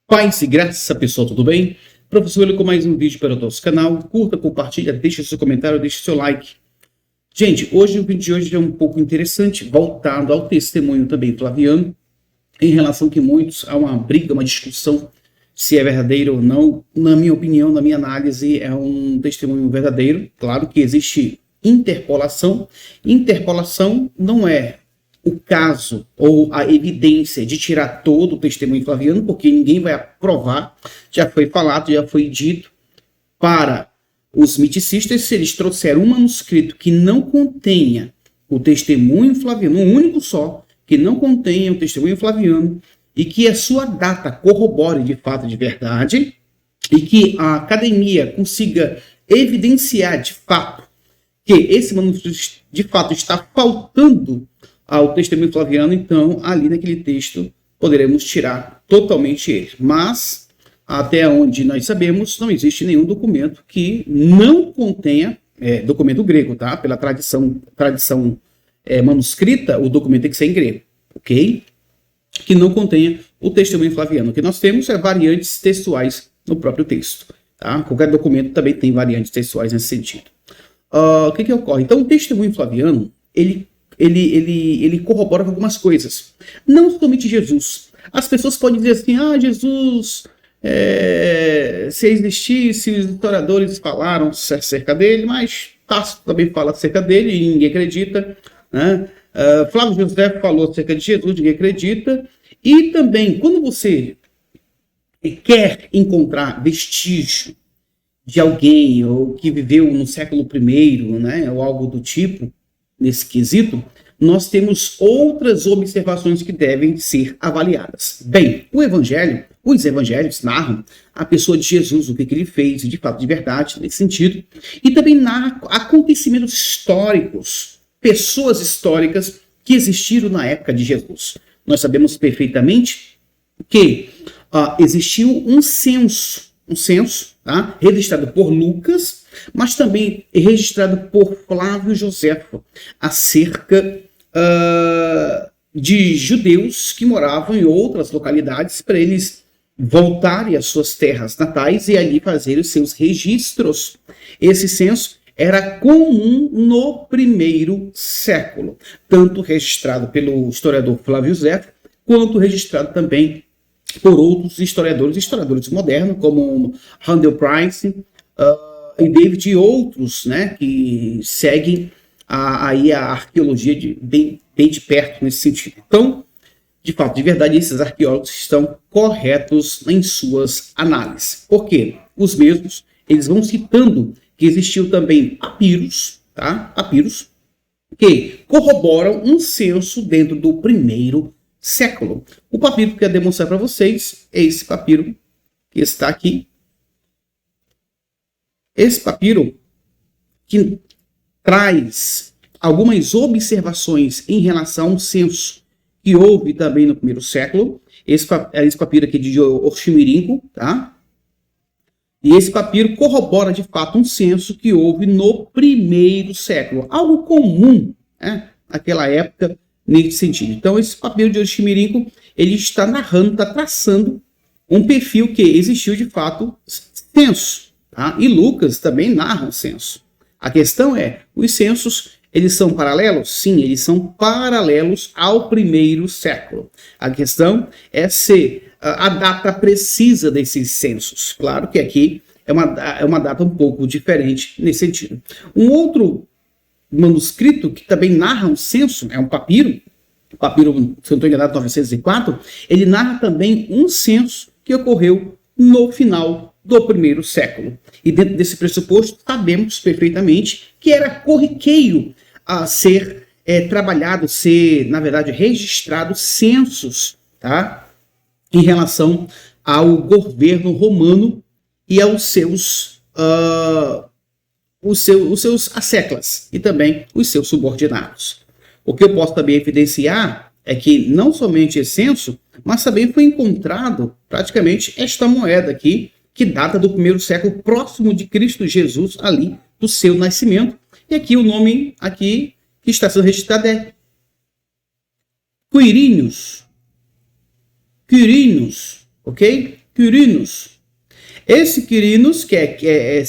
Paz e graça, pessoal, tudo bem? Professor William com mais um vídeo para o nosso canal. Curta, compartilha, deixa seu comentário, deixa seu like. Gente, o vídeo de hoje é um pouco interessante, voltado ao testemunho também flaviano, em relação que muitos, há uma briga, uma discussão, se é verdadeiro ou não. Na minha opinião, na minha análise, é um testemunho verdadeiro. Claro que existe interpolação. Interpolação não é o caso ou a evidência de tirar todo o testemunho flaviano, porque ninguém vai aprovar. Já foi falado, já foi dito para os miticistas, se eles trouxeram um manuscrito que não contenha o testemunho flaviano, um único só, que não contenha o testemunho flaviano, e que a sua data corrobore de fato de verdade, e que a academia consiga evidenciar de fato que esse manuscrito de fato está faltando ao testemunho flaviano, então ali naquele texto poderemos tirar totalmente ele. Mas, até onde nós sabemos, não existe nenhum documento que não contenha, documento grego, tá? Pela tradição manuscrita, o documento tem que ser em grego, ok? Que não contenha o testemunho flaviano. O que nós temos é variantes textuais no próprio texto, tá? Qualquer documento também tem variantes textuais nesse sentido. O que ocorre? Então, o testemunho flaviano, ele corrobora com algumas coisas. Não somente Jesus. As pessoas podem dizer assim, Jesus, se existisse, os historiadores falaram acerca dele, mas Tácito também fala acerca dele e ninguém acredita, né? Flávio José falou acerca de Jesus, ninguém acredita. E também, quando você quer encontrar vestígio de alguém ou que viveu no século I, né, ou algo do tipo, nesse quesito, nós temos outras observações que devem ser avaliadas. Bem, os evangelhos narram a pessoa de Jesus, o que ele fez, de fato, de verdade, nesse sentido, e também narram acontecimentos históricos, pessoas históricas que existiram na época de Jesus. Nós sabemos perfeitamente que existiu um censo, tá? Registrado por Lucas, mas também registrado por Flávio Joséfo, acerca de judeus que moravam em outras localidades, para eles voltarem às suas terras natais e ali fazerem os seus registros. Esse censo era comum no primeiro século, tanto registrado pelo historiador Flávio Joséfo, quanto registrado também por outros historiadores modernos, como Randall Price e David e outros, né, que seguem a arqueologia bem de perto nesse sentido. Então, de fato, de verdade, esses arqueólogos estão corretos em suas análises. Por quê? Os mesmos, eles vão citando que existiu também papiros, tá? Papiros, que corroboram um censo dentro do primeiro século. O papiro que eu quero demonstrar para vocês é esse papiro que está aqui. Esse papiro que traz algumas observações em relação a um censo que houve também no primeiro século. Esse papiro aqui de Oximirinco, tá? E esse papiro corrobora de fato um censo que houve no primeiro século. Algo comum, né, naquela época, nesse sentido. Então, esse papiro de Oximirinco, ele está narrando, está traçando um perfil que existiu de fato censo. Tá? E Lucas também narra um censo. A questão é, os censos, eles são paralelos? Sim, eles são paralelos ao primeiro século. A questão é se a data precisa desses censos. Claro que aqui é uma data um pouco diferente nesse sentido. Um outro manuscrito que também narra um censo, é um papiro, se eu não estou enganado, 904, ele narra também um censo que ocorreu no final do primeiro século. E dentro desse pressuposto, sabemos perfeitamente que era corriqueiro a ser trabalhado, na verdade, registrado censos, tá? Em relação ao governo romano e aos seus asseclas e também os seus subordinados. O que eu posso também evidenciar é que não somente esse censo, mas também foi encontrado praticamente esta moeda aqui, que data do primeiro século, próximo de Cristo Jesus, ali do seu nascimento. E aqui o nome aqui que está sendo registrado é Quirinius, ok? Quirinus. Esse Quirinus, que é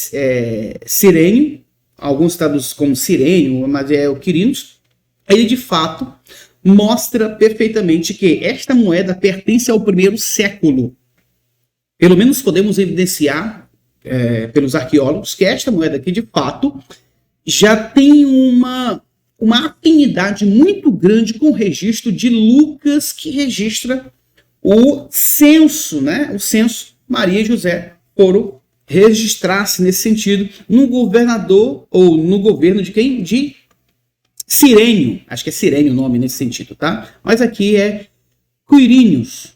Cirênio, alguns traduzem como Cirênio, mas é o Quirinus, ele de fato mostra perfeitamente que esta moeda pertence ao primeiro século. Pelo menos podemos evidenciar pelos arqueólogos que esta moeda aqui, de fato, já tem uma afinidade muito grande com o registro de Lucas, que registra o censo, né? O censo Maria e José foram registrar-se nesse sentido no governador, ou no governo de quem? De Cirênio. Acho que é Cirênio o nome nesse sentido, tá? Mas aqui é Quirinus,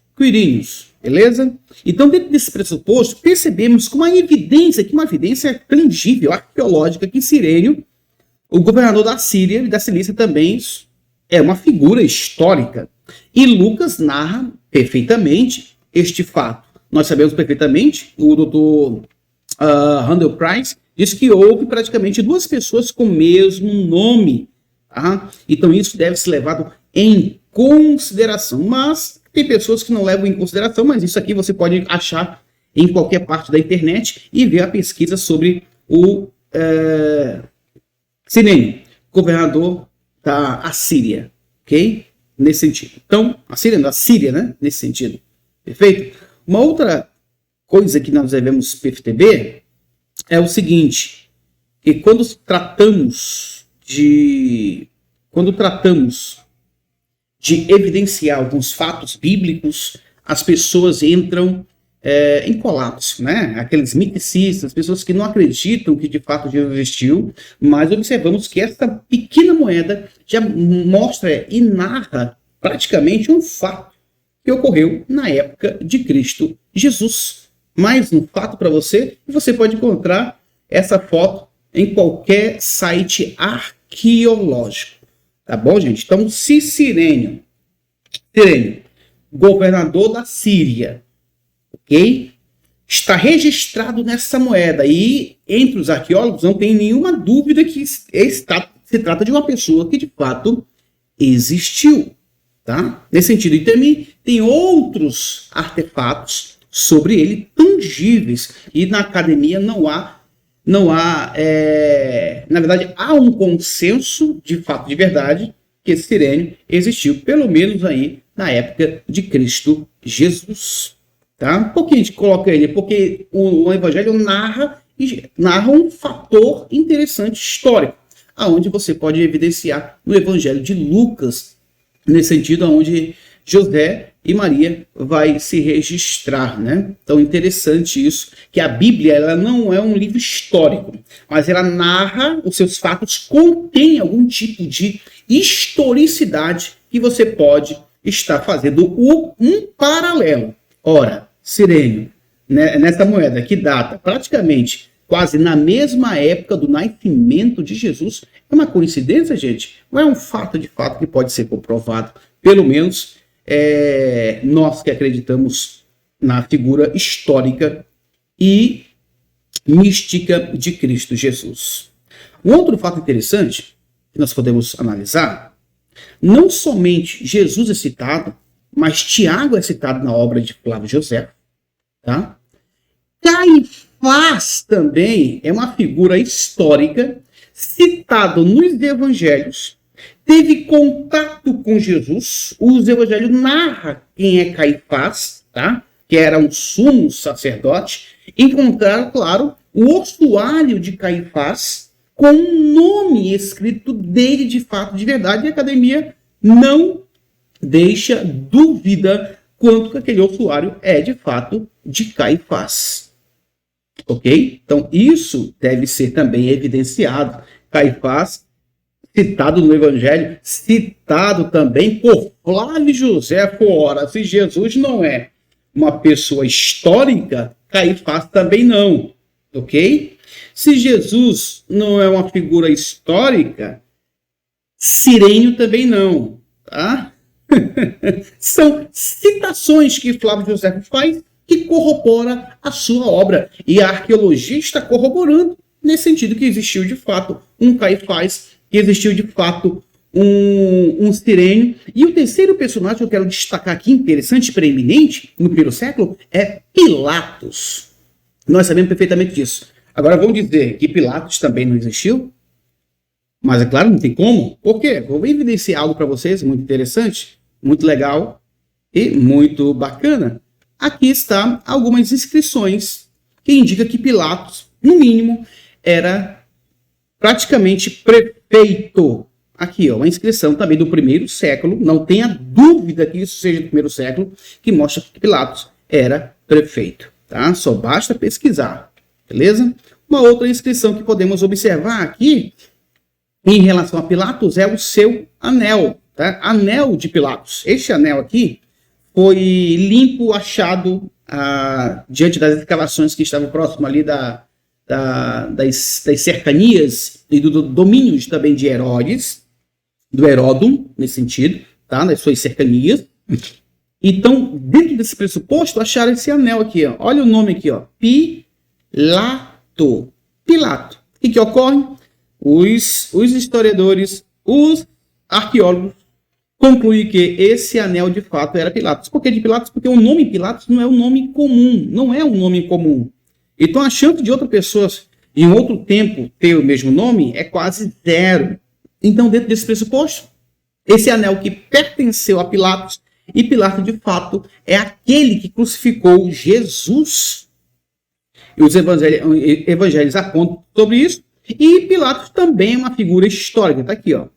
beleza? Então, dentro desse pressuposto, percebemos com uma evidência tangível, arqueológica, que Cirênio, o governador da Síria e da Cilícia, também é uma figura histórica. E Lucas narra perfeitamente este fato. Nós sabemos perfeitamente, o doutor Randall Price diz que houve praticamente duas pessoas com o mesmo nome. Tá? Então isso deve ser levado em consideração. Mas tem pessoas que não levam em consideração, mas isso aqui você pode achar em qualquer parte da internet e ver a pesquisa sobre o Cirênio, governador da Assíria, ok? Nesse sentido. Então, a Síria, né? Nesse sentido. Perfeito? Uma outra coisa que nós devemos perceber é o seguinte, que quando tratamos de evidenciar alguns fatos bíblicos, as pessoas entram em colapso, né? Aqueles miticistas, pessoas que não acreditam que de fato Jesus existiu, mas observamos que essa pequena moeda já mostra e narra praticamente um fato que ocorreu na época de Cristo Jesus. Mais um fato para você, e você pode encontrar essa foto em qualquer site arqueológico. Tá bom, gente? Então, se Cirênio, governador da Síria, ok? Está registrado nessa moeda, e entre os arqueólogos não tem nenhuma dúvida que se trata de uma pessoa que de fato existiu. Tá? Nesse sentido, e também tem outros artefatos sobre ele tangíveis, e na academia na verdade, há um consenso de fato, de verdade, que esse Cirênio existiu, pelo menos aí na época de Cristo Jesus. Tá? Por que a gente coloca ele? Porque o Evangelho narra um fator interessante histórico, aonde você pode evidenciar no Evangelho de Lucas, nesse sentido, onde José e Maria vai se registrar, né? Então, interessante isso, que a Bíblia ela não é um livro histórico, mas ela narra os seus fatos, contém algum tipo de historicidade que você pode estar fazendo um paralelo. Ora, Cirênio, né, nessa moeda que data praticamente quase na mesma época do nascimento de Jesus, é uma coincidência, gente? Não é um fato de fato que pode ser comprovado, pelo menos nós que acreditamos na figura histórica e mística de Cristo Jesus. Um outro fato interessante que nós podemos analisar, não somente Jesus é citado, mas Tiago é citado na obra de Flávio José. Tá? Caifás também é uma figura histórica, citado nos evangelhos, teve contato com Jesus. Os evangelhos narram quem é Caifás, tá? Que era um sumo sacerdote. Encontraram, claro, o ossuário de Caifás com um nome escrito dele de fato, de verdade, e a academia não deixa dúvida quanto que aquele ossuário é de fato de Caifás. Ok? Então, isso deve ser também evidenciado. Caifás, citado no Evangelho, citado também por Flávio José. Ora, se Jesus não é uma pessoa histórica, Caifás também não. Ok? Se Jesus não é uma figura histórica, Cirênio também não. Tá? São citações que Flávio José faz que corrobora a sua obra. E a arqueologia está corroborando nesse sentido que existiu de fato um Caifás, que existiu de fato um sirene. E o terceiro personagem que eu quero destacar aqui, interessante, preeminente, no primeiro século, é Pilatos. Nós sabemos perfeitamente disso. Agora vamos dizer que Pilatos também não existiu? Mas é claro, não tem como. Por quê? Vou evidenciar algo para vocês muito interessante, muito legal e muito bacana. Aqui está algumas inscrições que indicam que Pilatos, no mínimo, era praticamente prefeito. Aqui, ó, uma inscrição também do primeiro século, não tenha dúvida que isso seja do primeiro século, que mostra que Pilatos era prefeito, tá? Só basta pesquisar, beleza? Uma outra inscrição que podemos observar aqui, em relação a Pilatos, é o seu anel, tá? Anel de Pilatos. Este anel aqui foi limpo, achado diante das escavações que estavam próximo ali das cercanias e do domínio também de Herodes, do Heródon, nesse sentido, tá? Das suas cercanias. Então, dentro desse pressuposto, acharam esse anel aqui, ó. Olha o nome aqui, ó. Pilato. Pilato. O que ocorre? Os historiadores, os arqueólogos, concluem que esse anel de fato era Pilatos. Por que de Pilatos? Porque o nome Pilatos não é um nome comum. Não é um nome comum. Então a chance de outra pessoa em outro tempo ter o mesmo nome é quase zero. Então, dentro desse pressuposto, esse anel que pertenceu a Pilatos, e Pilatos, de fato, é aquele que crucificou Jesus. E os evangelhos apontam sobre isso. E Pilatos também é uma figura histórica. Está aqui, ó.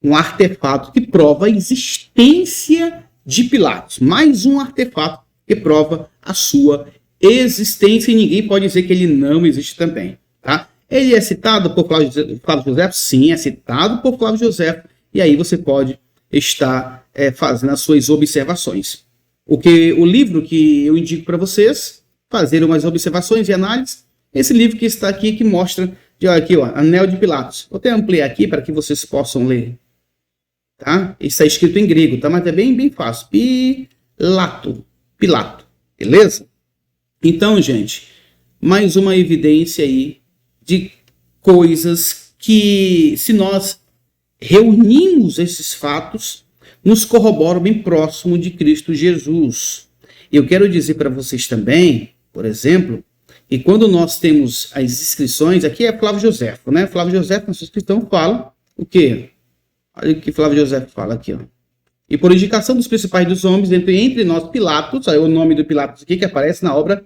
Um artefato que prova a existência de Pilatos. Mais um artefato que prova a sua existência e ninguém pode dizer que ele não existe também. Tá? Ele é citado por Flávio José? Sim, é citado por Flávio José. E aí você pode estar fazendo as suas observações. O livro que eu indico para vocês, fazer umas observações e análises, esse livro que está aqui, que mostra, aqui, ó, Anel de Pilatos. Vou até ampliar aqui para que vocês possam ler. Tá? Isso está escrito em grego, tá? Mas é bem fácil. Pilato. Beleza? Então, gente, mais uma evidência aí de coisas que, se nós reunimos esses fatos, nos corroboram bem próximo de Cristo Jesus. Eu quero dizer para vocês também, por exemplo, que quando nós temos as inscrições, aqui é Flávio Josefo, né? Flávio Josefo, na sua inscrição, fala o quê? Olha o que Flávio Josefo fala aqui, ó. E por indicação dos principais dos homens, entre nós Pilatos, aí o nome do Pilatos aqui que aparece na obra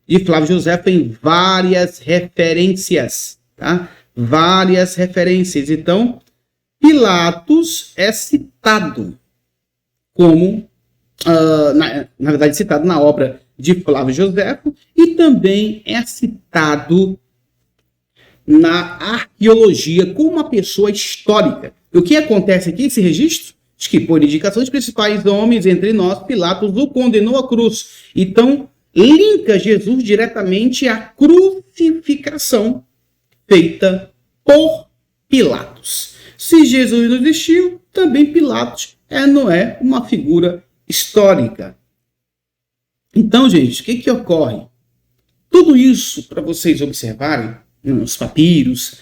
de Flávio Josefo em várias referências, tá? Várias referências. Então, Pilatos é citado como, na verdade, citado na obra de Flávio Josefo e também é citado na arqueologia como uma pessoa histórica. O que acontece aqui, esse registro? Diz que, por indicação dos principais homens entre nós, Pilatos o condenou à cruz. Então, linka Jesus diretamente à crucificação feita por Pilatos. Se Jesus não existiu, também Pilatos não é uma figura histórica. Então, gente, o que ocorre? Tudo isso, para vocês observarem, nos papiros,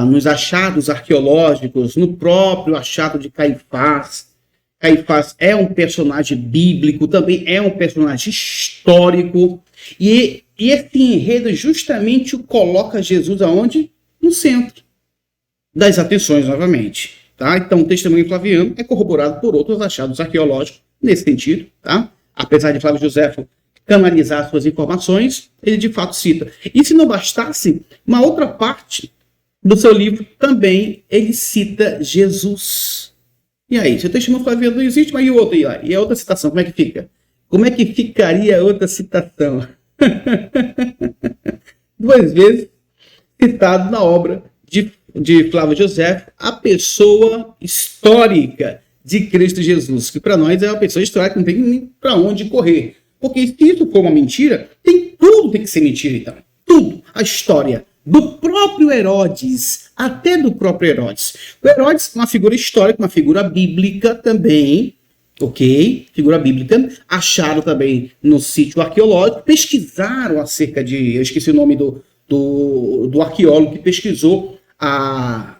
nos achados arqueológicos, no próprio achado de Caifás. Caifás é um personagem bíblico, também é um personagem histórico, e esse enredo justamente o coloca Jesus aonde? No centro das atenções, novamente. Tá? Então, o testemunho flaviano é corroborado por outros achados arqueológicos nesse sentido. Tá? Apesar de Flávio Josefo canalizar suas informações, ele de fato cita. E se não bastasse, uma outra parte do seu livro também ele cita Jesus. E aí, se o testemunho flaviano não existe, mas e o outro? E a outra citação, como é que fica? Como é que ficaria a outra citação? Duas vezes citado na obra de Flávio Josefo, a pessoa histórica de Cristo Jesus, que para nós é uma pessoa histórica que não tem nem para onde correr. Porque se isso for uma mentira, tudo tem que ser mentira, então. Tudo. A história do próprio Herodes, até do próprio Herodes. O Herodes é uma figura histórica, uma figura bíblica também, ok? Figura bíblica. Acharam também no sítio arqueológico, pesquisaram acerca de... Eu esqueci o nome do arqueólogo que pesquisou a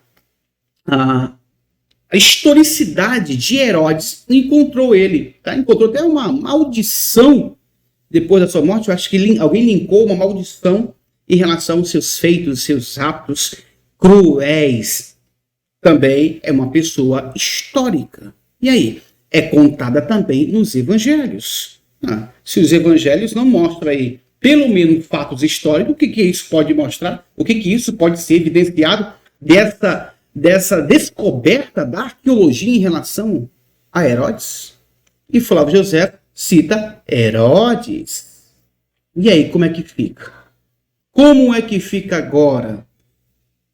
a historicidade de Herodes encontrou ele. Tá? Encontrou até uma maldição depois da sua morte. Eu acho que alguém linkou uma maldição em relação aos seus feitos, seus atos cruéis. Também é uma pessoa histórica. E aí? É contada também nos evangelhos. Se os evangelhos não mostram aí, pelo menos, fatos históricos, o que isso pode mostrar? O que isso pode ser evidenciado dessa descoberta da arqueologia em relação a Herodes? E Flávio José cita Herodes. E aí, como é que fica? Como é que fica agora?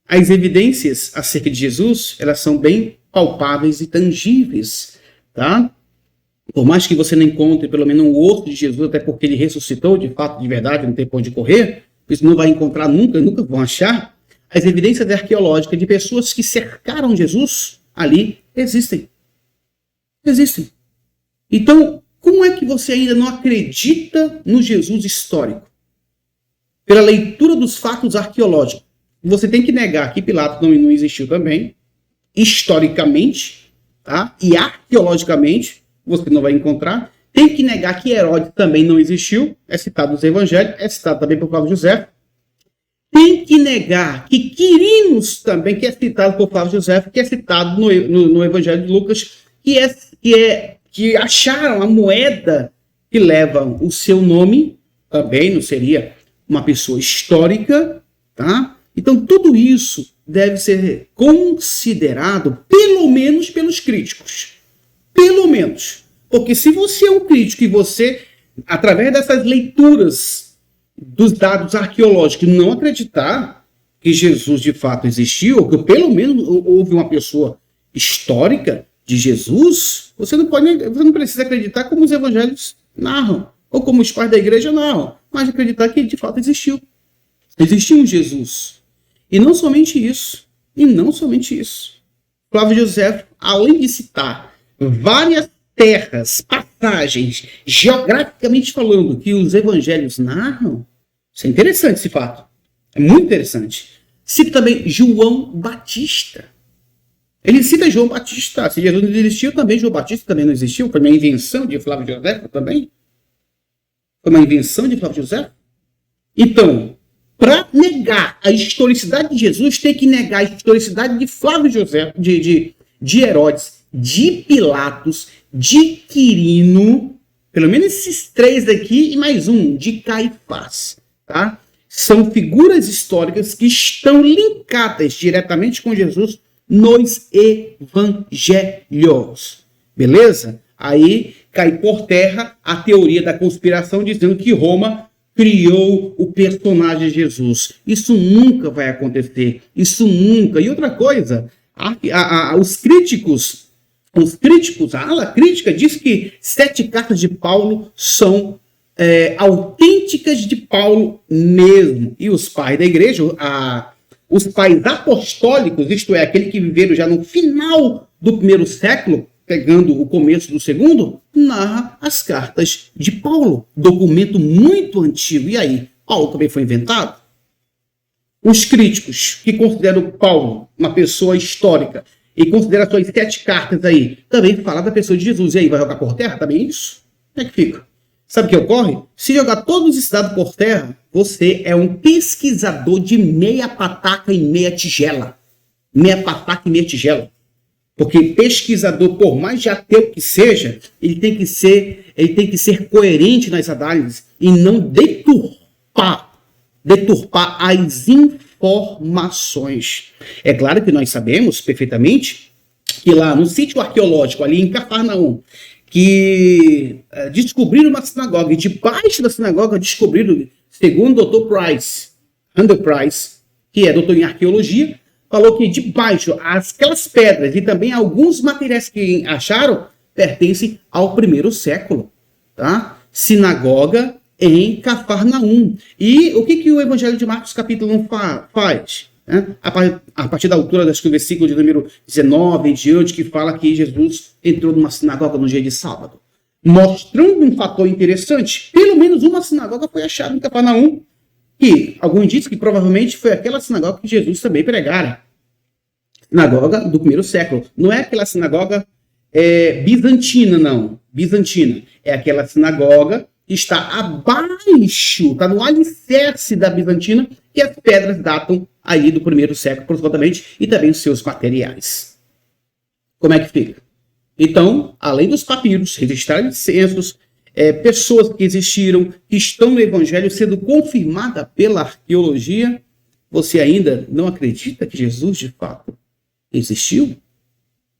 As evidências acerca de Jesus, elas são bem palpáveis e tangíveis, tá? Por mais que você não encontre pelo menos um osso de Jesus, até porque ele ressuscitou de fato, de verdade, não tem por onde correr, isso não vai encontrar nunca vão achar. As evidências arqueológicas de pessoas que cercaram Jesus ali existem. Existem. Então, como é que você ainda não acredita no Jesus histórico? Pela leitura dos fatos arqueológicos. Você tem que negar que Pilatos não existiu também, historicamente, tá? E arqueologicamente, você não vai encontrar. Tem que negar que Herodes também não existiu, é citado nos evangelhos, é citado também por Flávio José. Tem que negar que Quirinos também, que é citado por Flávio José, que é citado no evangelho de Lucas, que acharam a moeda que leva o seu nome, também não seria uma pessoa histórica, tá? Então, tudo isso deve ser considerado, pelo menos pelos críticos. Pelo menos. Porque se você é um crítico e você, através dessas leituras dos dados arqueológicos, não acreditar que Jesus de fato existiu, ou que pelo menos houve uma pessoa histórica de Jesus, você não precisa acreditar como os evangelhos narram, ou como os pais da igreja narram, mas acreditar que ele de fato existiu. Existiu um Jesus. E não somente isso. Flávio José, além de citar várias terras, passagens, geograficamente falando, que os evangelhos narram, isso é interessante esse fato. É muito interessante. Cita também João Batista. Ele cita João Batista. Se Jesus não existiu, também João Batista também não existiu. Foi uma invenção de Flávio José também. Foi uma invenção de Flávio José. Então, para negar a historicidade de Jesus, tem que negar a historicidade de Flávio José, de Herodes, de Pilatos, de Quirino, pelo menos esses três daqui e mais um, de Caifás, tá? São figuras históricas que estão linkadas diretamente com Jesus nos evangelhos, beleza? Aí cai por terra a teoria da conspiração dizendo que Roma criou o personagem Jesus. Isso nunca vai acontecer. Isso nunca. E outra coisa, os críticos, a ala crítica diz que 7 cartas de Paulo são autênticas de Paulo mesmo. E os pais da igreja, os pais apostólicos, isto é, aqueles que viveram já no final do 1º século, pegando o começo do 2º, narra as cartas de Paulo. Documento muito antigo. E aí, Paulo também foi inventado? Os críticos que consideram Paulo uma pessoa histórica e consideram suas 7 cartas aí, também falam da pessoa de Jesus. E aí, vai jogar por terra também isso? Como é que fica? Sabe o que ocorre? Se jogar todos esses dados por terra, você é um pesquisador de meia pataca e meia tigela. Meia pataca e meia tigela. Porque pesquisador, por mais de ateu que seja, ele tem que ser coerente nas análises e não deturpar as informações. É claro que nós sabemos perfeitamente que lá no sítio arqueológico, ali em Cafarnaum, que descobriram uma sinagoga, e debaixo da sinagoga descobriram, segundo o Dr. Randall Price, que é doutor em arqueologia, falou que debaixo, aquelas pedras e também alguns materiais que acharam pertencem ao 1º século, tá? Sinagoga em Cafarnaum. E o que o Evangelho de Marcos capítulo 1 faz? Né? A partir da altura do versículo de número 19 em diante, que fala que Jesus entrou numa sinagoga no dia de sábado, mostrando um fator interessante. Pelo menos uma sinagoga foi achada em Cafarnaum, que alguns dizem que provavelmente foi aquela sinagoga que Jesus também pregara. Sinagoga do primeiro século. Não é aquela sinagoga bizantina, não. Bizantina. É aquela sinagoga que está abaixo, está no alicerce da bizantina, e as pedras datam aí do primeiro século, aproximadamente, e também os seus materiais. Como é que fica? Então, além dos papiros, registrados censos, pessoas que existiram, que estão no Evangelho sendo confirmada pela arqueologia, você ainda não acredita que Jesus, de fato, existiu?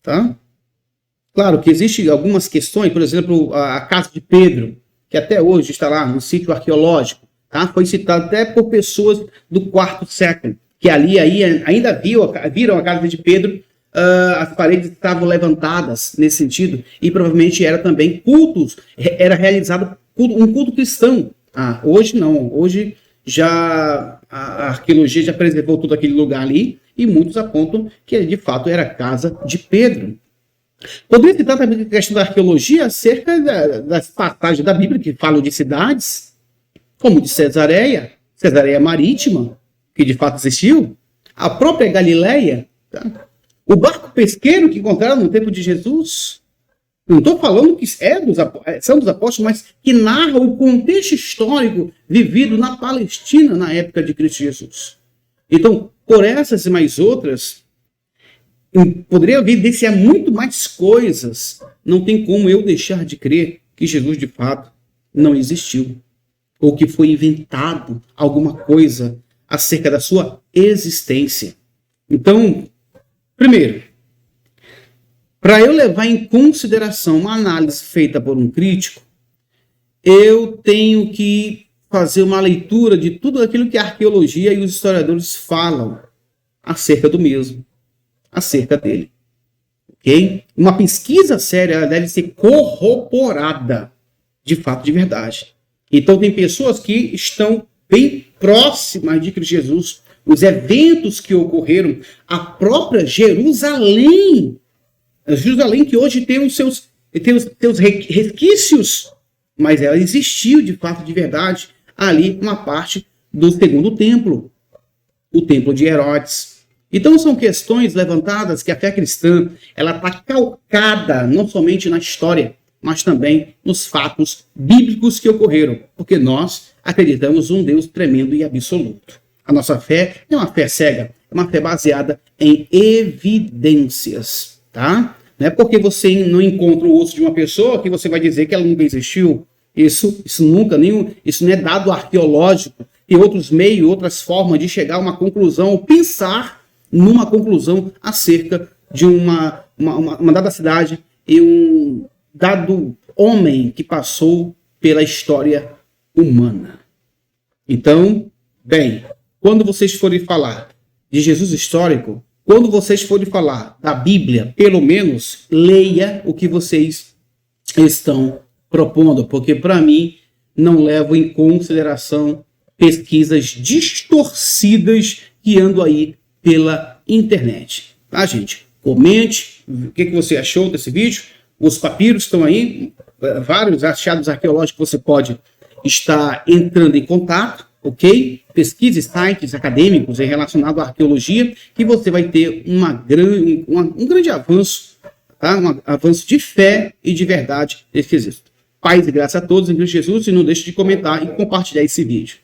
Tá? Claro que existem algumas questões, por exemplo, a casa de Pedro, que até hoje está lá no sítio arqueológico, tá? Foi citado até por pessoas do quarto século, que ali ainda viram a casa de Pedro. As paredes estavam levantadas nesse sentido, e provavelmente era também era realizado um culto cristão. Hoje não, hoje já a arqueologia já preservou todo aquele lugar ali, e muitos apontam que de fato era a casa de Pedro. Poderia citar também a questão da arqueologia acerca das passagens da Bíblia que falam de cidades, como de Cesareia Marítima, que de fato existiu, a própria Galileia, tá? O barco pesqueiro que encontraram no tempo de Jesus. Não estou falando que são dos apóstolos, mas que narra o contexto histórico vivido na Palestina na época de Cristo Jesus. Então, por essas e mais outras, poderia evidenciar muito mais coisas. Não tem como eu deixar de crer que Jesus, de fato, não existiu. Ou que foi inventado alguma coisa acerca da sua existência. Então, primeiro, para eu levar em consideração uma análise feita por um crítico, eu tenho que fazer uma leitura de tudo aquilo que a arqueologia e os historiadores falam acerca do mesmo, acerca dele. Ok? Uma pesquisa séria deve ser corroborada de fato, de verdade. Então, tem pessoas que estão bem próximas de Cristo Jesus, os eventos que ocorreram, a própria Jerusalém que hoje tem os seus resquícios, mas ela existiu de fato, de verdade, ali uma parte do segundo templo, o templo de Herodes. Então são questões levantadas que a fé cristã ela está calcada não somente na história, mas também nos fatos bíblicos que ocorreram, porque nós acreditamos um Deus tremendo e absoluto. A nossa fé não é uma fé cega, é uma fé baseada em evidências, tá? Não é porque você não encontra o osso de uma pessoa que você vai dizer que ela nunca existiu. Isso não é dado arqueológico. Tem outros meios, outras formas de chegar a uma conclusão, ou pensar numa conclusão acerca de uma dada cidade e um dado homem que passou pela história humana. Então, bem, quando vocês forem falar de Jesus histórico, quando vocês forem falar da Bíblia, pelo menos, leia o que vocês estão propondo, porque para mim não levo em consideração pesquisas distorcidas que andam aí pela internet. Tá, gente? Comente o que você achou desse vídeo. Os papiros estão aí, vários achados arqueológicos que você pode estar entrando em contato, ok? Pesquise sites acadêmicos relacionados à arqueologia, que você vai ter um grande avanço, tá? Um avanço de fé e de verdade nesse quesito. Paz e graça a todos em Cristo Jesus, e não deixe de comentar e compartilhar esse vídeo.